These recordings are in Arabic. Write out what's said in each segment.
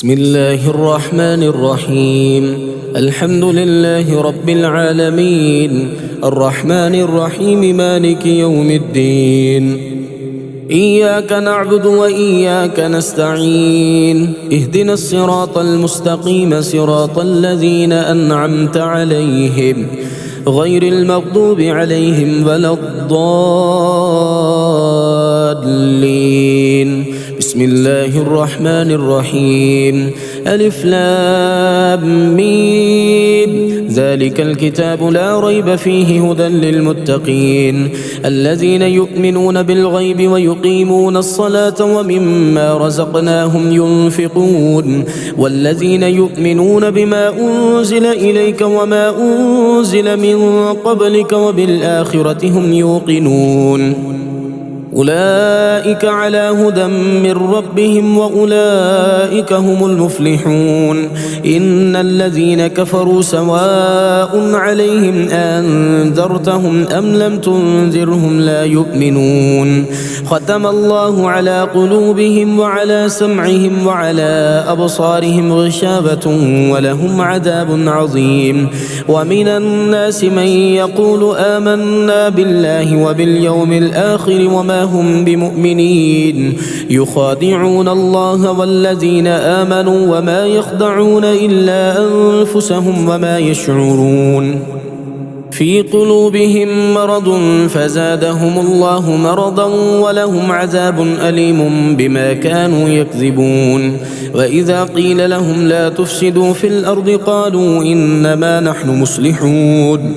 بسم الله الرحمن الرحيم. الحمد لله رب العالمين الرحمن الرحيم مالك يوم الدين. إياك نعبد وإياك نستعين. اهدنا الصراط المستقيم صراط الذين أنعمت عليهم غير المغضوب عليهم ولا الضالين. بسم الله الرحمن الرحيم. ألف لام ميم. ذلك الكتاب لا ريب فيه هدى للمتقين الذين يؤمنون بالغيب ويقيمون الصلاة ومما رزقناهم ينفقون والذين يؤمنون بما أنزل إليك وما أنزل من قبلك وبالآخرة هم يوقنون أولئك على هدى من ربهم وأولئك هم المفلحون. إن الذين كفروا سواء عليهم أنذرتهم أم لم تنذرهم لا يؤمنون. ختم الله على قلوبهم وعلى سمعهم وعلى أبصارهم غشاوة ولهم عذاب عظيم. ومن الناس من يقول آمنا بالله وباليوم الآخر وما هم بمؤمنين يخادعون الله والذين آمنوا وما يخدعون إلا أنفسهم وما يشعرون. في قلوبهم مرض فزادهم الله مرضا ولهم عذاب أليم بما كانوا يكذبون. وإذا قيل لهم لا تفسدوا في الأرض قالوا إنما نحن مصلحون.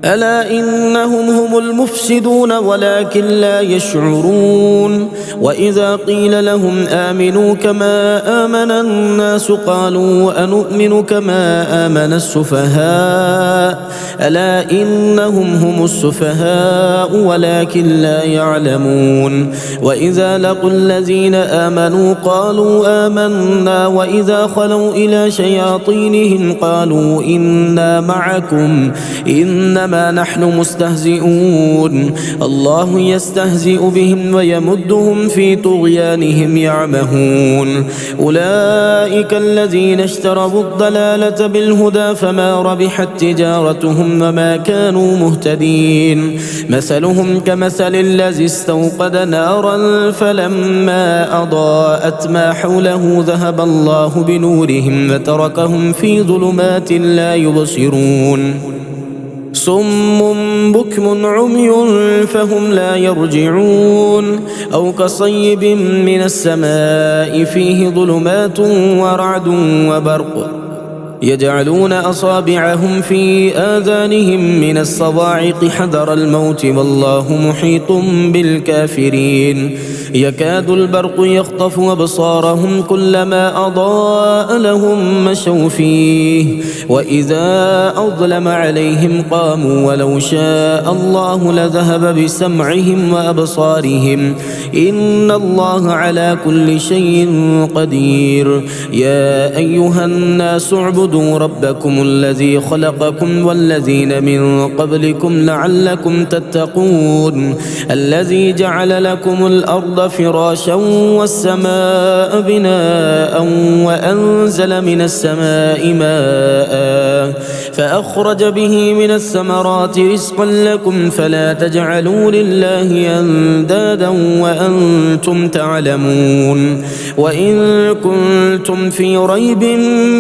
ألا إنهم هم المفسدون ولكن لا يشعرون. وإذا قيل لهم آمنوا كما آمن الناس قالوا أنؤمن كما آمن السفهاء. ألا إنهم هم السفهاء ولكن لا يعلمون. وإذا لقوا الذين آمنوا قالوا آمنا وإذا خلوا إلى شياطينهم قالوا إنا معكم إنما نحن مستهزئون. الله يستهزئ بهم ويمدهم في طغيانهم يعمهون. أولئك الذين اشتروا الضلالة بالهدى فما ربحت تجارتهم وما كانوا مهتدين. مثلهم كمثل الذي استوقد نارا فلما أضاءت ما حوله ذهب الله بنورهم وتركهم في ظلمات لا يبصرون. صم بكم عمي فهم لا يرجعون. أو كصيب من السماء فيه ظلمات ورعد وبرق يجعلون أصابعهم في آذانهم من الصواعق حذر الموت والله محيط بالكافرين. يكاد البرق يخطف أبصارهم كلما أضاء لهم مشوا فيه وإذا أظلم عليهم قاموا ولو شاء الله لذهب بسمعهم وأبصارهم إن الله على كل شيء قدير. يا أيها الناس اعبدوا ربكم الذي خلقكم والذين من قبلكم لعلكم تتقون. الذي جعل لكم الأرض فراشا والسماء بناء وأنزل من السماء ماء فأخرج به من الثمرات رزقا لكم فلا تجعلوا لله أندادا وأنتم تعلمون. وإن كنتم في ريب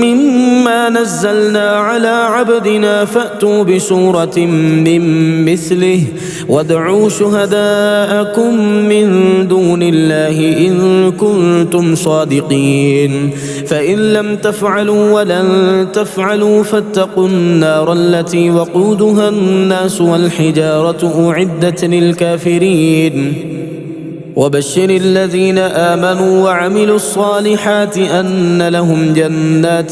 مما نزلنا على عبدنا فأتوا بسورة من مثله وادعوا شهداءكم من دون الله إن كنتم صادقين. فإن لم تفعلوا ولن تفعلوا فاتقوا النار التي وقودها الناس والحجارة أعدت للكافرين. وبشر الذين آمنوا وعملوا الصالحات أن لهم جنات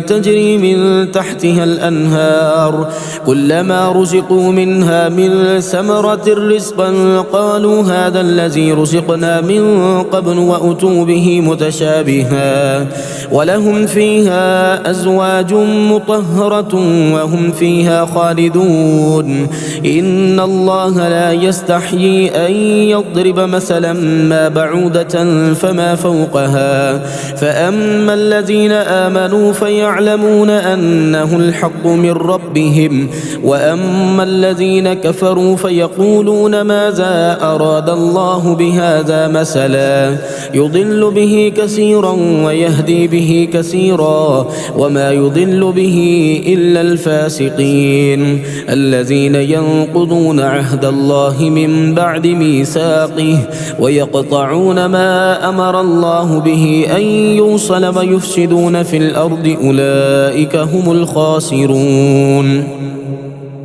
تجري من تحتها الأنهار كلما رزقوا منها من ثمرة رزقا قالوا هذا الذي رزقنا من قبل وأتوا به متشابها ولهم فيها أزواج مطهرة وهم فيها خالدون. إن الله لا يستحيي أن يضرب مثلا مثلا ما بعودة فما فوقها فأما الذين آمنوا فيعلمون أنه الحق من ربهم وأما الذين كفروا فيقولون ماذا أراد الله بهذا مثلا يضل به كثيرا ويهدي به كثيرا وما يضل به إلا الفاسقين الذين ينقضون عهد الله من بعد ميثاقه ويقطعون ما أمر الله به أن يوصل ويفسدون في الأرض أولئك هم الخاسرون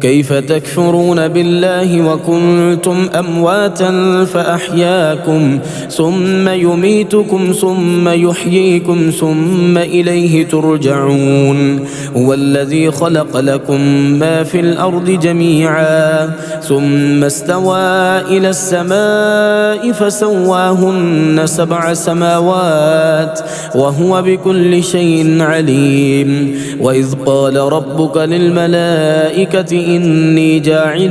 كيف تكفرون بالله وكنتم أمواتا فأحياكم ثم يميتكم ثم يحييكم ثم إليه ترجعون هو الذي خلق لكم ما في الأرض جميعا ثم استوى إلى السماء فسواهن 7 سماوات وهو بكل شيء عليم وإذ قال ربك للملائكة إني جاعل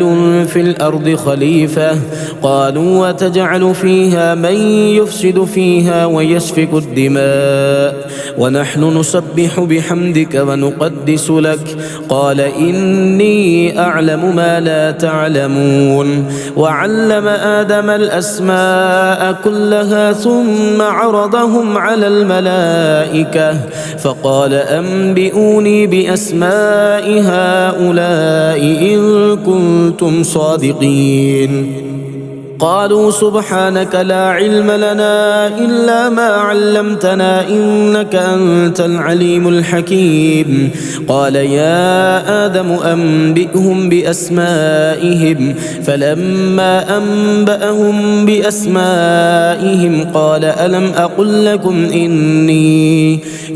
في الأرض خليفة قالوا وتجعل فيها من يفسد فيها ويسفك الدماء ونحن نسبح بحمدك ونقدس لك قال إني أعلم ما لا تعلمون وعلم آدم الأسماء كلها ثم عرضهم على الملائكة فقال أنبئوني بأسماء هؤلاء إن كنتم صادقين قالوا سبحانك لا علم لنا إلا ما علمتنا إنك أنت العليم الحكيم قال يا آدم أنبئهم بأسمائهم فلما أنبأهم بأسمائهم قال ألم أقل لكم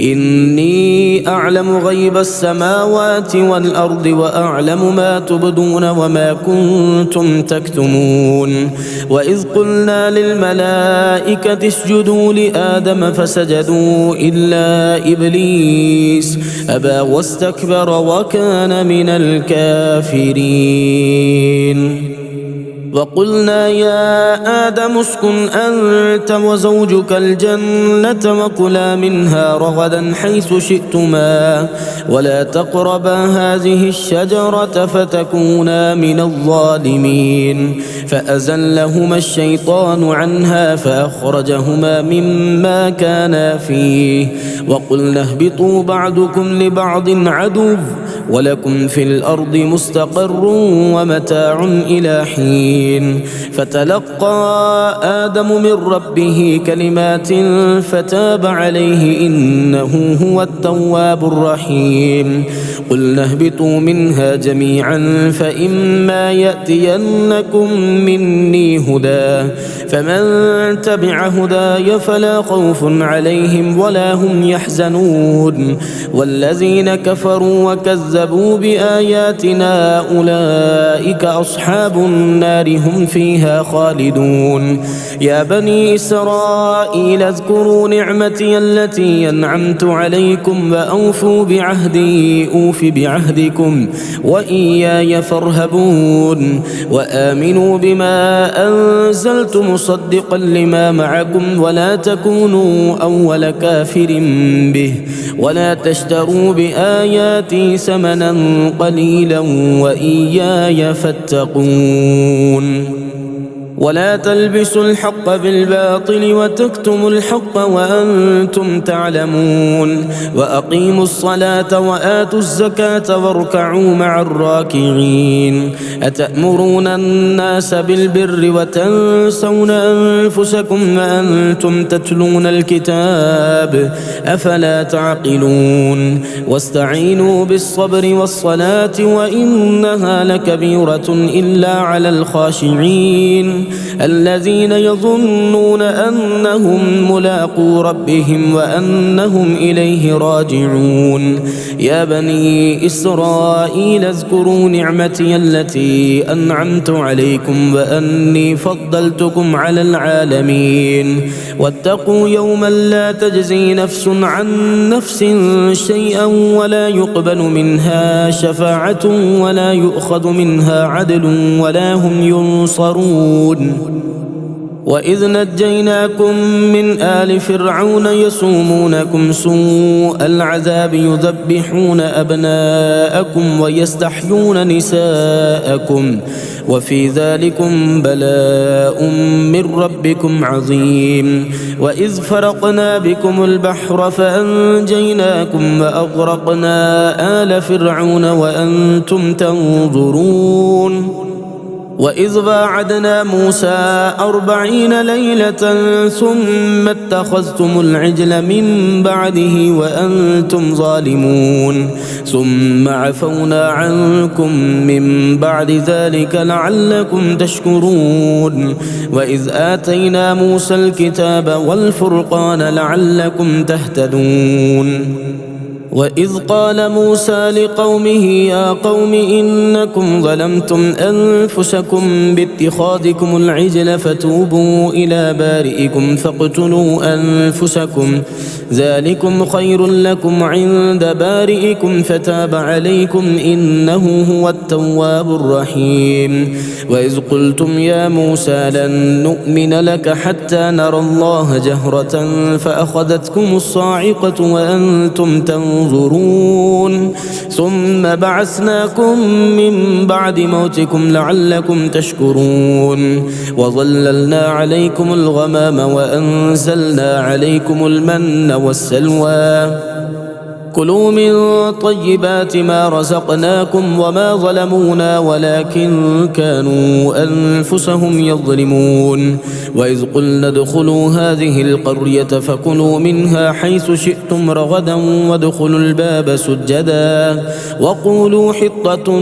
إني أعلم غيب السماوات والأرض وأعلم ما تبدون وما كنتم تكتمون وإذ قلنا للملائكة اسجدوا لآدم فسجدوا إلا إبليس أبى واستكبر وكان من الكافرين وقلنا يا آدم اسكن أنت وزوجك الجنة وكلا منها رغدا حيث شئتما ولا تقربا هذه الشجرة فتكونا من الظالمين فأزلهما الشيطان عنها فأخرجهما مما كانا فيه وقلنا اهبطوا بعضكم لبعض عدو ولكم في الأرض مستقر ومتاع إلى حين فتلقى آدم من ربه كلمات فتاب عليه إنه هو التواب الرحيم قلنا اهبطوا منها جميعا فإما يأتينكم مني هدى فمن تبع هداي فلا خوف عليهم ولا هم يحزنون والذين كفروا وكذبوا بآياتنا أولئك أصحاب النار هم فيها خالدون يا بني إسرائيل اذكروا نعمتي التي أنعمت عليكم وأوفوا بعهدي أوف بعهدكم وإياي فارهبون وآمنوا بما أنزلت مصدقا لما معكم ولا تكونوا أول كافر به ولا تشتروا بآياتي ثمنا قليلا وإياي فاتقون ولا تلبسوا الحق بالباطل وتكتموا الحق وأنتم تعلمون وأقيموا الصلاة وآتوا الزكاة واركعوا مع الراكعين أتأمرون الناس بالبر وتنسون أنفسكم وأنتم تتلون الكتاب أفلا تعقلون واستعينوا بالصبر والصلاة وإنها لكبيرة إلا على الخاشعين الذين يظنون أنهم ملاقو ربهم وأنهم إليه راجعون يا بني إسرائيل اذكروا نعمتي التي أنعمت عليكم وأني فضلتكم على العالمين واتقوا يوما لا تجزي نفس عن نفس شيئا ولا يقبل منها شفاعة ولا يؤخذ منها عدل ولا هم ينصرون وإذ نجيناكم من آل فرعون يسومونكم سوء العذاب يذبحون أبناءكم ويستحيون نساءكم وفي ذلكم بلاء من ربكم عظيم. وإذ فرقنا بكم البحر فأنجيناكم وأغرقنا آل فرعون وأنتم تنظرون. وإذ واعدنا موسى 40 ليلة ثم اتخذتم العجل من بعده وأنتم ظالمون ثم عفونا عنكم من بعد ذلك لعلكم تشكرون. وإذ آتينا موسى الكتاب والفرقان لعلكم تهتدون. وإذ قال موسى لقومه يا قوم إنكم ظلمتم أنفسكم باتخاذكم العجل فتوبوا إلى بارئكم فاقتلوا أنفسكم ذلكم خير لكم عند بارئكم فتاب عليكم إنه هو التواب الرحيم. وإذ قلتم يا موسى لن نؤمن لك حتى نرى الله جهرة فأخذتكم الصاعقة وأنتم تنظرون ثم بعثناكم من بعد موتكم لعلكم تشكرون. وظللنا عليكم الغمام وأنزلنا عليكم المن والسلوى كلوا من طيبات ما رزقناكم وما ظلمونا ولكن كانوا أنفسهم يظلمون. وإذ قلنا ادخلوا هذه القرية فكلوا منها حيث شئتم رغدا وادخلوا الباب سجدا وقولوا حطة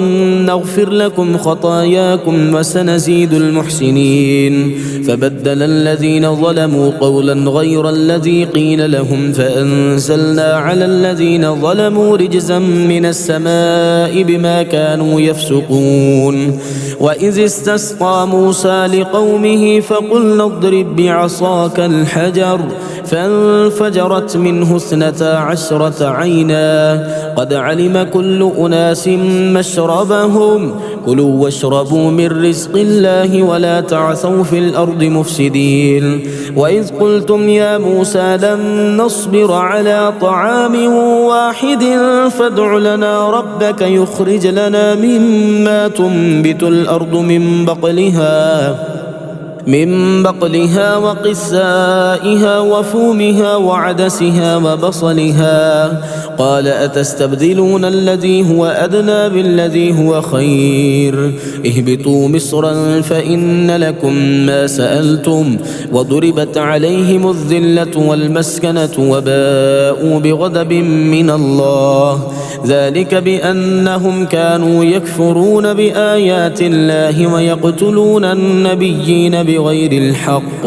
نغفر لكم خطاياكم وسنزيد المحسنين. فبدل الذين ظلموا قولا غير الذي قيل لهم فأنزلنا على الذين ظلموا رجزا من السماء بما كانوا يفسقون. وإذ استسقى موسى لقومه فقلنا اضرب بعصاك الحجر فانفجرت منه 12 عينا قد علم كل أناس مشربهم كلوا واشربوا من رزق الله ولا تعثوا في الأرض مفسدين. وإذ قلتم يا موسى لن نصبر على طعام واحد فادع لنا ربك يخرج لنا مما تنبت الأرض من بقلها وقثائها وفومها وعدسها وبصلها قال أتستبدلون الذي هو أدنى بالذي هو خير اهبطوا مصرا فإن لكم ما سألتم وضربت عليهم الذلة والمسكنة وباءوا بغضب من الله ذلك بأنهم كانوا يكفرون بآيات الله ويقتلون النبيين بغير الحق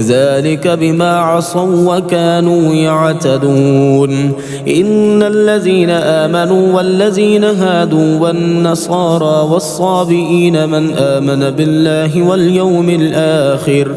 ذلك بما عصوا وكانوا يعتدون. إن الذين آمنوا والذين هادوا والنصارى والصابئين من آمن بالله واليوم الآخر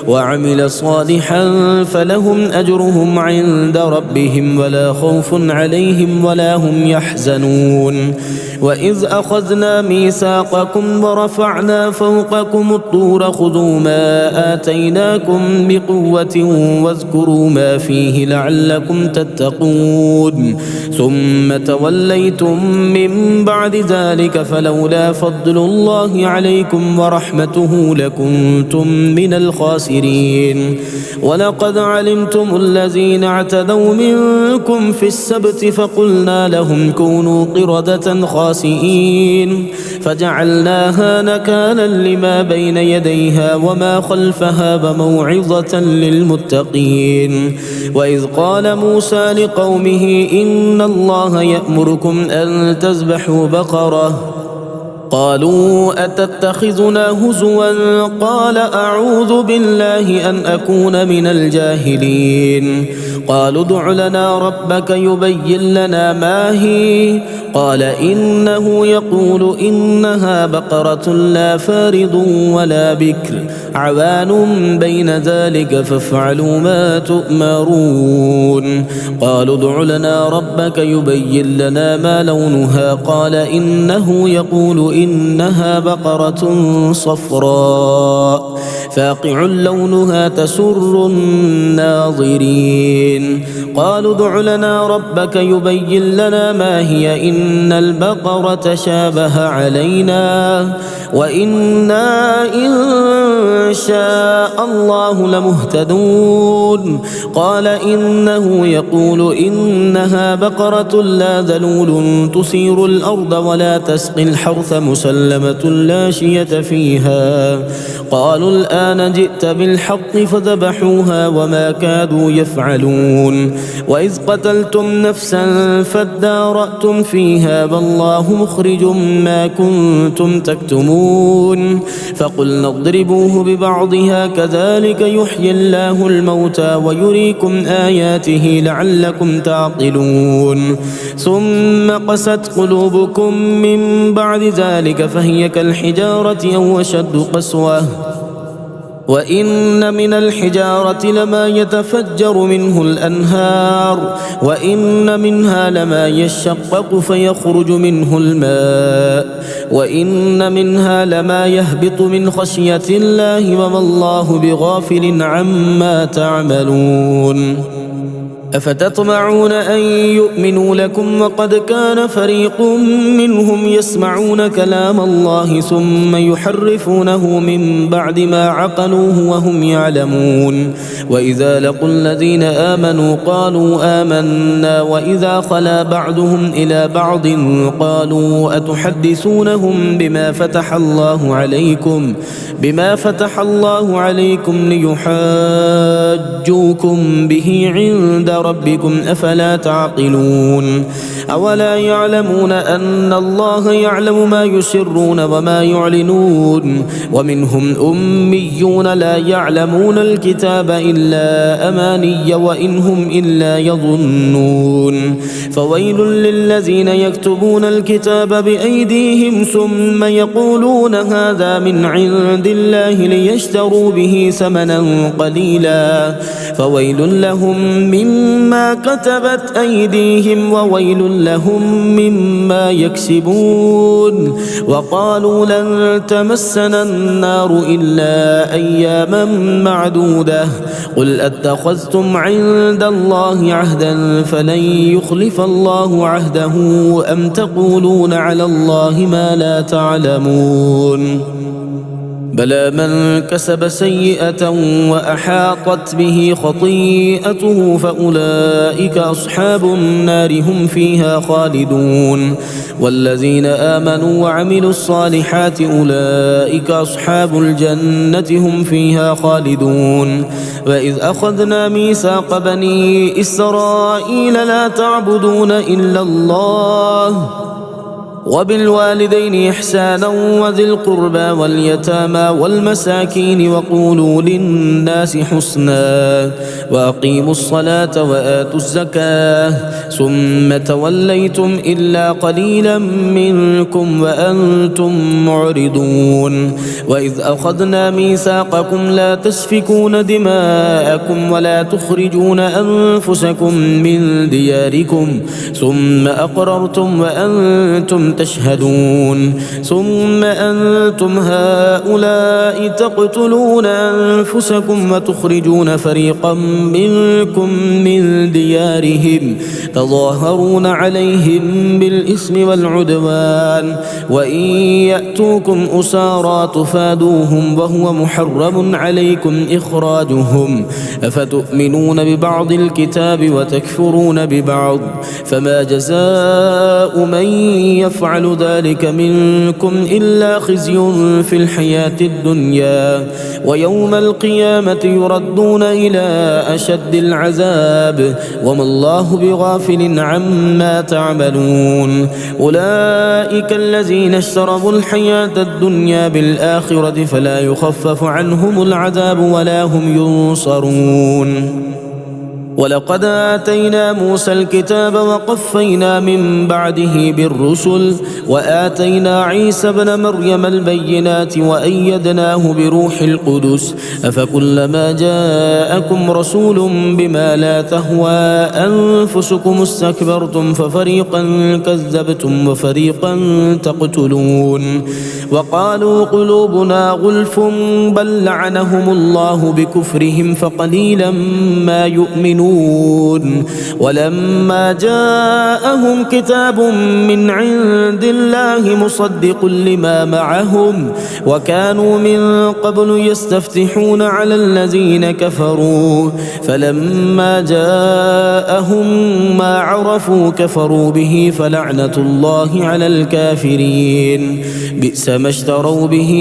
وعمل صالحا فلهم أجرهم عند ربهم ولا خوف عليهم ولا هم يحزنون. وإذ أخذنا ميثاقكم ورفعنا فوقكم الطور خذوا ما آتيناكم بقوة واذكروا ما فيه لعلكم تتقون ثم توليتم من بعد ذلك فلولا فضل الله عليكم ورحمته لكنتم من الخاسرين. ولقد علمتم الذين اعتدوا منكم في السبت فقلنا لهم كونوا قردة خاسئين فجعلناها نكالا لما بين يديها وما خلفها وموعظة للمتقين. وإذ قال موسى لقومه إن الله يأمركم أن تذبحوا بقرة قالوا أتتخذنا هزوا قال أعوذ بالله أن أكون من الجاهلين. قالوا ادع لنا ربك يبين لنا ما هي قال إنه يقول إنها بقرة لا فارض ولا بكر عوان بين ذلك فافعلوا ما تؤمرون. قالوا ادع لنا ربك يبين لنا ما لونها قال إنه يقول إنها بقرة صفراء فاقع لونها تسر الناظرين قالوا ادع لنا ربك يبين لنا ما هي إن البقرة تشابه علينا وإنا إن شاء الله لمهتدون قال إنه يقول إنها بقرة لا ذلول تثير الأرض ولا تسقي الحرث مسلمة لا شية فيها قالوا الآن جئت بالحق فذبحوها وما كادوا يفعلون وإذ قتلتم نفسا فادارأتم فيها والله مخرج ما كنتم تكتمون فقلنا اضربوه ببعضها كذلك يحيي الله الموتى ويريكم آياته لعلكم تعقلون ثم قست قلوبكم من بعد ذلك فهي كالحجارة أو أشد قسوة وإن من الحجارة لما يتفجر منه الأنهار وإن منها لما يشقق فيخرج منه الماء وإن منها لما يهبط من خشية الله وما الله بغافل عما تعملون أفتطمعون أن يؤمنوا لكم وقد كان فريق منهم يسمعون كلام الله ثم يحرفونه من بعد ما عقلوه وهم يعلمون وإذا لقوا الذين آمنوا قالوا آمنا وإذا خلا بعضهم إلى بعض قالوا أتحدثونهم بما فتح الله عليكم ليحاجوكم به عند ربكم أفلا تعقلون أولا يعلمون أن الله يعلم ما يسرون وما يعلنون ومنهم أميون لا يعلمون الكتاب إلا أماني وإن هم إلا يظنون فويل للذين يكتبون الكتاب بأيديهم ثم يقولون هذا من عند الله ليشتروا به ثمنا قليلا فويل لهم مما كتبت أيديهم وويل لهم مما يكسبون وقالوا لن تمسنا النار إلا أياما معدودة قل أتخذتم عند الله عهدا فلن يخلف الله عهده أم تقولون على الله ما لا تعلمون بلى من كسب سيئة وأحاطت به خطيئته فأولئك أصحاب النار هم فيها خالدون والذين آمنوا وعملوا الصالحات أولئك أصحاب الجنة هم فيها خالدون وإذ أخذنا ميثاق بني إسرائيل لا تعبدون إلا الله وبالوالدين إحسانا وذي القربى واليتامى والمساكين وقولوا للناس حسنا وأقيموا الصلاة وآتوا الزكاة ثم توليتم إلا قليلا منكم وأنتم معرضون وإذ أخذنا ميثاقكم لا تسفكون دماءكم ولا تخرجون أنفسكم من دياركم ثم أقررتم وأنتم تشهدون ثم أنتم هؤلاء تقتلون أنفسكم وتخرجون فريقا منكم من ديارهم تظاهرون عليهم بالإثم والعدوان وإن يأتوكم أسارى تفادوهم وهو محرم عليكم إخراجهم أفتؤمنون ببعض الكتاب وتكفرون ببعض فما جزاء من يفعل ذلك منكم إلا خزي في الحياة الدنيا ويوم القيامة يردون إلى أشد العذاب وما الله بغافل عما تعملون أولئك الذين اشتروا الحياة الدنيا بالآخرة فلا يخفف عنهم العذاب ولا هم ينصرون ولقد آتينا موسى الكتاب وقفينا من بعده بالرسل وآتينا عيسى ابن مريم البينات وأيدناه بروح القدس أفكلما جاءكم رسول بما لا تهوى أنفسكم استكبرتم ففريقا كذبتم وفريقا تقتلون وقالوا قلوبنا غلف بل لعنهم الله بكفرهم فقليلا ما يؤمنون ولما جاءهم كتاب من عند الله مصدق لما معهم وكانوا من قبل يستفتحون على الذين كفروا فلما جاءهم ما عرفوا كفروا به فلعنة الله على الكافرين بئس ما اشتروا به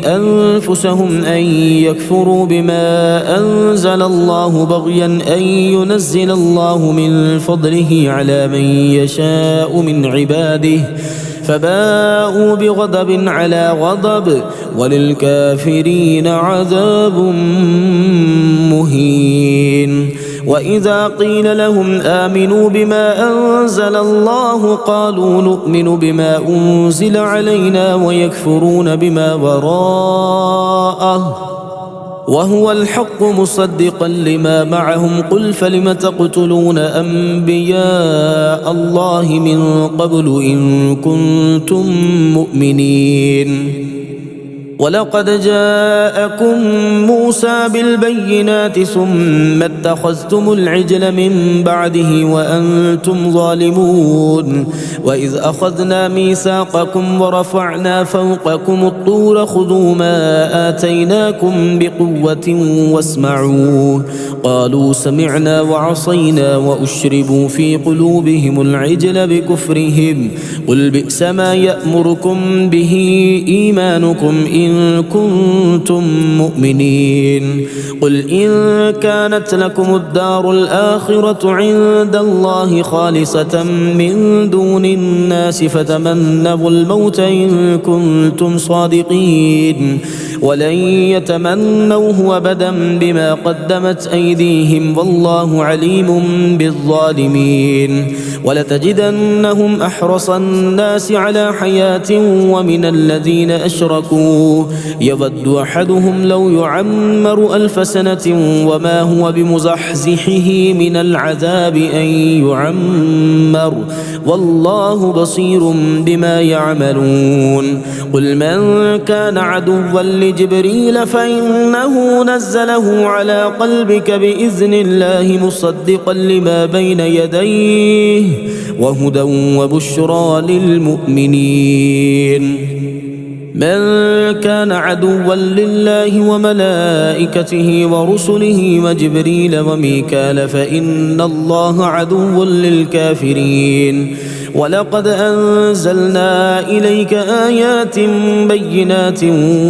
أنفسهم أن يكفروا بما أنزل الله بغيا أن ينزل الله من فضله على من يشاء من عباده فباءوا بغضب على غضب وللكافرين عذاب مهين وإذا قيل لهم آمنوا بما أنزل الله قالوا نؤمن بما أنزل علينا ويكفرون بما وراءه وهو الحق مصدقا لما معهم قل فلم تقتلون أنبياء الله من قبل إن كنتم مؤمنين ولقد جاءكم موسى بالبينات ثم اتخذتم العجل من بعده وأنتم ظالمون وإذ أخذنا ميثاقكم ورفعنا فوقكم الطور خذوا ما آتيناكم بقوة واسمعوا قالوا سمعنا وعصينا وأشربوا في قلوبهم العجل بكفرهم قل بئس ما يأمركم به إيمانكم إن كنتم مؤمنين قل إن كانت لكم الدار الآخرة عند الله خالصة من دون الناس فتمنوا الموت إن كنتم صادقين ولن يتمنوه أبدا بما قدمت أيديهم والله عليم بالظالمين ولتجدنهم أحرص الناس على حياة ومن الذين أشركوا يود أحدهم لو يعمر 1000 سنة وما هو بمزحزحه من العذاب أن يعمر والله بصير بما يعملون قل من كان عدوا لجبريل فإنه نزله على قلبك بإذن الله مصدقا لما بين يديه وهدى وبشرى للمؤمنين من كان عدوا لله وملائكته ورسله وجبريل وميكال فإن الله عدو للكافرين ولقد أنزلنا إليك آيات بينات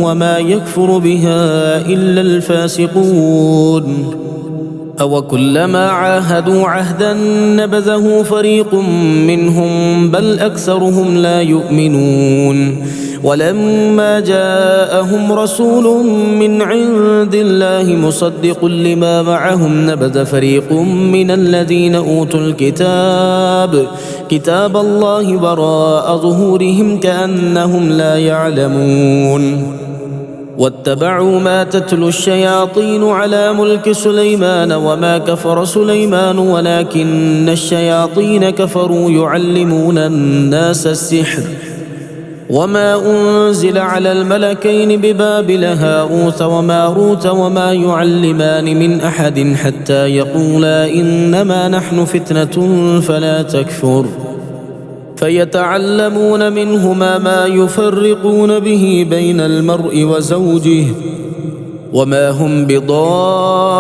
وما يكفر بها إلا الفاسقون أوكلما عاهدوا عهدا نبذه فريق منهم بل أكثرهم لا يؤمنون ولما جاءهم رسول من عند الله مصدق لما معهم نبذ فريق من الذين أوتوا الكتاب كتاب الله وراء ظهورهم كأنهم لا يعلمون واتبعوا ما تتلو الشياطين على ملك سليمان وما كفر سليمان ولكن الشياطين كفروا يعلمون الناس السحر وما أنزل على الملكين ببابل هاروت وماروت وما يعلمان من أحد حتى يقولا إنما نحن فتنة فلا تكفر فيتعلمون منهما ما يفرقون به بين المرء وزوجه وما هم بضارين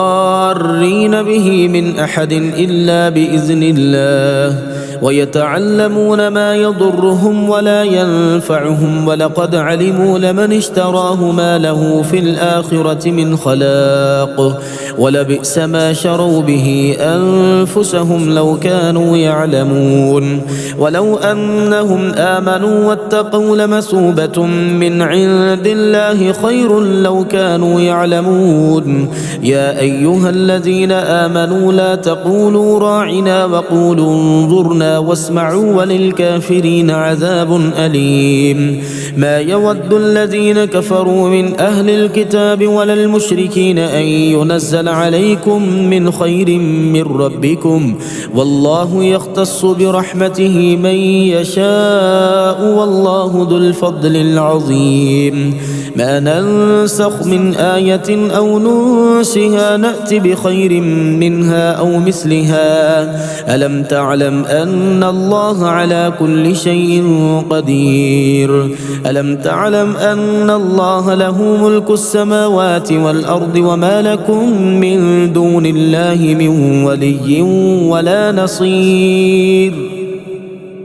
به من أحد إلا بإذن الله ويتعلمون ما يضرهم ولا ينفعهم ولقد علموا لمن اشتراه ما له في الآخرة من خلاق ولبئس ما شروا به أنفسهم لو كانوا يعلمون ولو أنهم آمنوا واتقوا لمثوبة من عند الله خير لو كانوا يعلمون يعلمون يا أيها الذين آمنوا لا تقولوا راعنا وقولوا انظرنا واسمعوا وللكافرين عذاب أليم ما يود الذين كفروا من أهل الكتاب ولا المشركين أن ينزل عليكم من خير من ربكم والله يختص برحمته من يشاء والله ذو الفضل العظيم ما ننسخ من آية أو ننسها نأت بخير منها أو مثلها ألم تعلم أن الله على كل شيء قدير ألم تعلم أن الله له ملك السماوات والأرض وما لكم من دون الله من ولي ولا نصير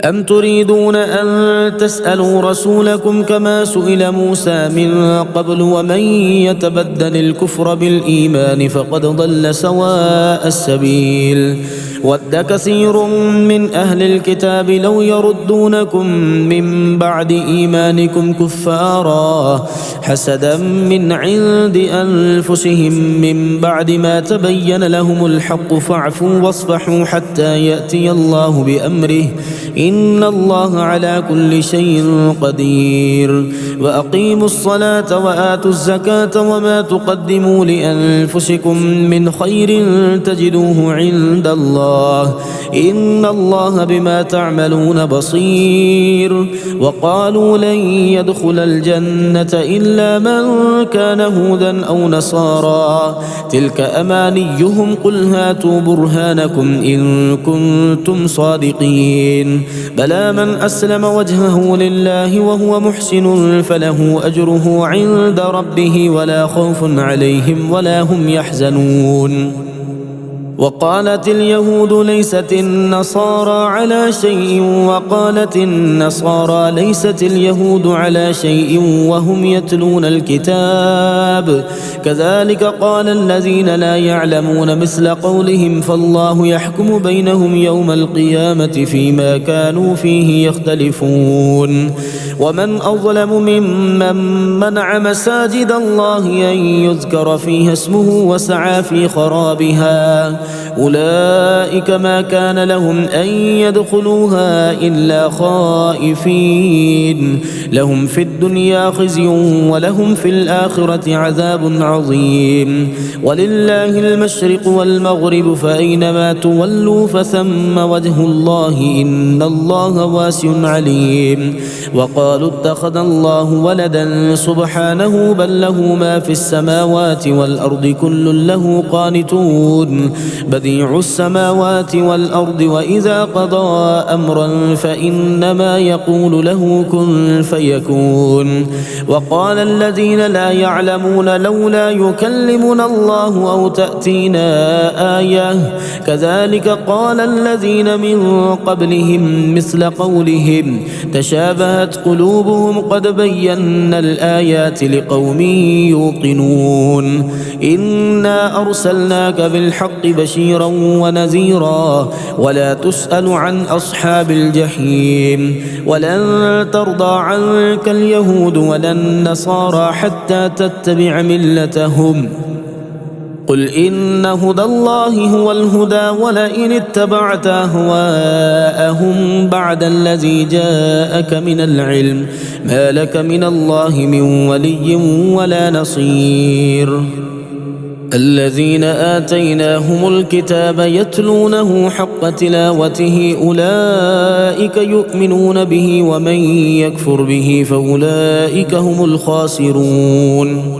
أم تريدون أن تسألوا رسولكم كما سئل موسى من قبل ومن يتبدل الكفر بالإيمان فقد ضل سواء السبيل ود كثير من أهل الكتاب لو يردونكم من بعد إيمانكم كفارا حسدا من عند أنفسهم من بعد ما تبين لهم الحق فاعفوا واصفحوا حتى يأتي الله بأمره إن الله على كل شيء قدير وأقيموا الصلاة وآتوا الزكاة وما تقدموا لأنفسكم من خير تجدوه عند الله إن الله بما تعملون بصير وقالوا لن يدخل الجنة إلا من كان هودا أو نصارى تلك أمانيهم قل هاتوا برهانكم إن كنتم صادقين بلى من أسلم وجهه لله وهو محسن فله أجره عند ربه ولا خوف عليهم ولا هم يحزنون وقالت اليهود ليست النصارى على شيء وقالت النصارى ليست اليهود على شيء وهم يتلون الكتاب كذلك قال الذين لا يعلمون مثل قولهم فالله يحكم بينهم يوم القيامة فيما كانوا فيه يختلفون ومن أظلم ممن منع مساجد الله أن يذكر فيها اسمه وسعى في خرابها أولئك ما كان لهم أن يدخلوها إلا خائفين لهم في الدنيا خزي ولهم في الآخرة عذاب عظيم ولله المشرق والمغرب فأينما تولوا فثم وجه الله إن الله واسع عليم وقالوا اتخذ الله ولدا سبحانه بل له ما في السماوات والأرض كل له قانتون بديع السماوات والأرض وإذا قضى أمرا فإنما يقول له كن فيكون وقال الذين لا يعلمون لولا يكلمنا الله أو تأتينا آية كذلك قال الذين من قبلهم مثل قولهم تشابهت قلوبهم قد بينا الآيات لقوم يوقنون إنا أرسلناك بالحق بشيرا ونذيرا ولا تسأل عن أصحاب الجحيم ولن ترضى عنك اليهود ولا النصارى حتى تتبع ملتهم قل إن هدى الله هو الهدى ولئن اتبعت أهواءهم بعد الذي جاءك من العلم ما لك من الله من ولي ولا نصير الذين آتيناهم الكتاب يتلونه حق تلاوته أولئك يؤمنون به ومن يكفر به فأولئك هم الخاسرون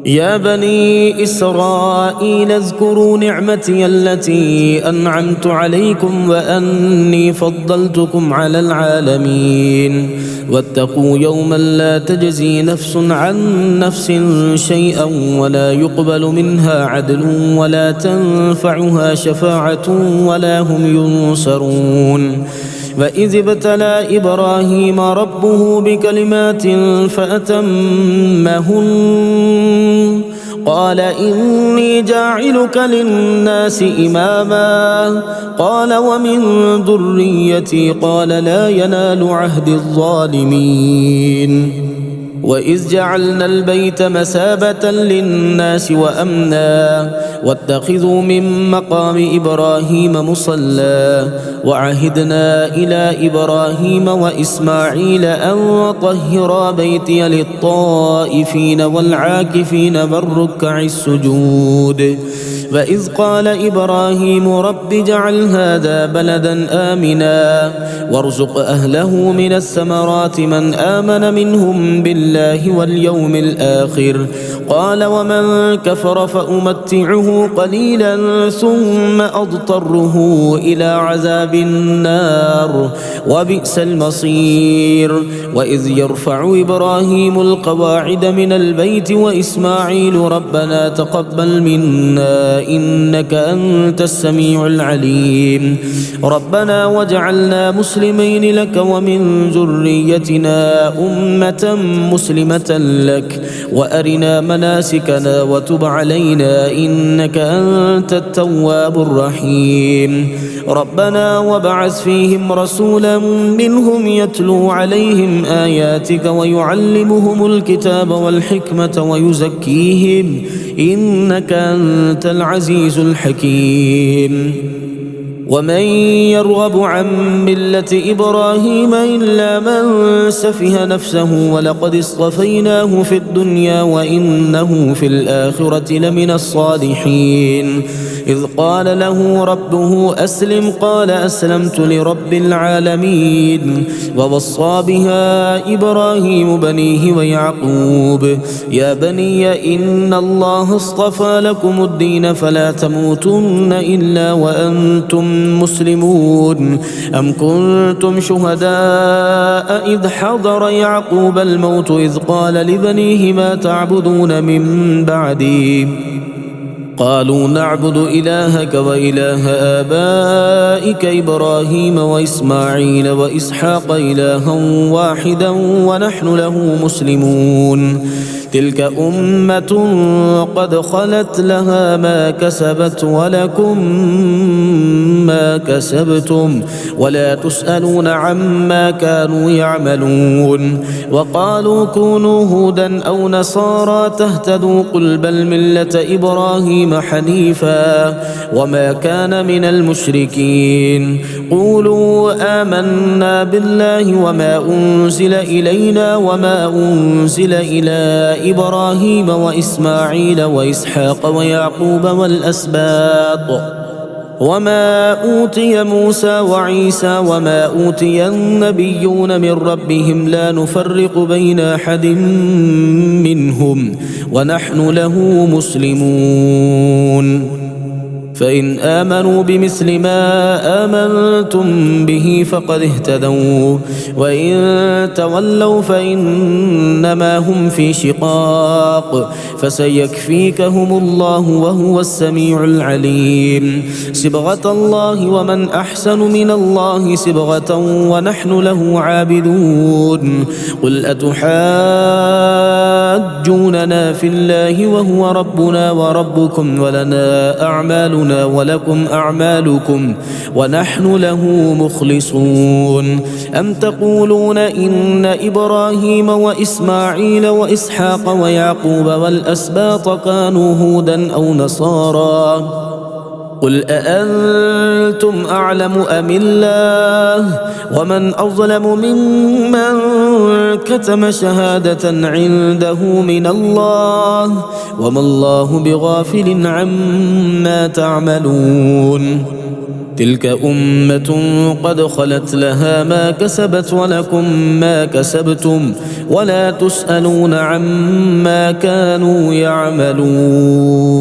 يا بني إسرائيل اذكروا نعمتي التي أنعمت عليكم وأني فضلتكم على العالمين واتقوا يوما لا تجزي نفس عن نفس شيئا ولا يقبل منها عدل ولا تنفعها شفاعة ولا هم ينصرون وإذ ابتلى إبراهيم ربه بكلمات فأتمهن قال إني جاعلك للناس إماما قال ومن ذريتي قال لا ينال عهد الظالمين وإذ جعلنا البيت مثابة للناس وأمنا واتخذوا من مقام إبراهيم مصلى وعهدنا إلى إبراهيم وإسماعيل أن طهرا بيتي للطائفين والعاكفين والركع السجود وإذ قال إبراهيم رب اجعل هذا بلدا آمنا وارزق أهله من الثمرات من آمن منهم بالله واليوم الآخر قال ومن كفر فأمتعه قليلا ثم أضطره إلى عذاب النار وبئس المصير وإذ يرفع إبراهيم القواعد من البيت وإسماعيل ربنا تقبل منا إنك أنت السميع العليم ربنا واجعلنا مسلمين لك ومن ذريتنا أمة مسلمة لك وأرنا مناسكنا وتب علينا إنك أنت التواب الرحيم ربنا وابعث فيهم رسولا منهم يتلو عليهم آياتك ويعلمهم الكتاب والحكمة ويزكيهم إنك أنت العزيز الحكيم ومن يرغب عن ملة إبراهيم إلا من سفه نفسه ولقد اصطفيناه في الدنيا وإنه في الآخرة لمن الصالحين إذ قال له ربه أسلم قال أسلمت لرب العالمين ووصى بها إبراهيم بنيه ويعقوب يا بني إن الله اصطفى لكم الدين فلا تموتن إلا وأنتم مسلمون أم كنتم شهداء إذ حضر يعقوب الموت إذ قال لبنيه ما تعبدون من بعدي قالوا نعبد إلهك وإله آبائك إبراهيم وإسماعيل وإسحاق إلها واحدا ونحن له مسلمون تلك أمة قد خلت لها ما كسبت ولكم ما كسبتم ولا تسألون عما كانوا يعملون وقالوا كونوا هودا أو نصارى تهتدوا قل بل ملة إبراهيم حنيفا وما كان من المشركين قولوا آمنا بالله وما أنزل إلينا وما أنزل إلى إبراهيم وإسماعيل وإسحاق ويعقوب والأسباط وما أوتي موسى وعيسى وما أوتي النبيون من ربهم لا نفرق بين أحد منهم ونحن له مسلمون فإن آمنوا بمثل ما آمنتم به فقد اهتدوا وإن تولوا فإنما هم في شقاق فسيكفيكهم الله وهو السميع العليم صبغة الله ومن أحسن من الله صبغة ونحن له عابدون قل أتحاجوننا في الله وهو ربنا وربكم ولنا أعمالنا ولكم أعمالكم ونحن له مخلصون أم تقولون إن إبراهيم وإسماعيل وإسحاق ويعقوب والأسباط كانوا هودا أو نصارى قل أأنتم أعلم أم الله ومن أظلم ممن كتم شهادة عنده من الله وما الله بغافل عما تعملون تلك أمة قد خلت لها ما كسبت ولكم ما كسبتم ولا تسألون عما كانوا يعملون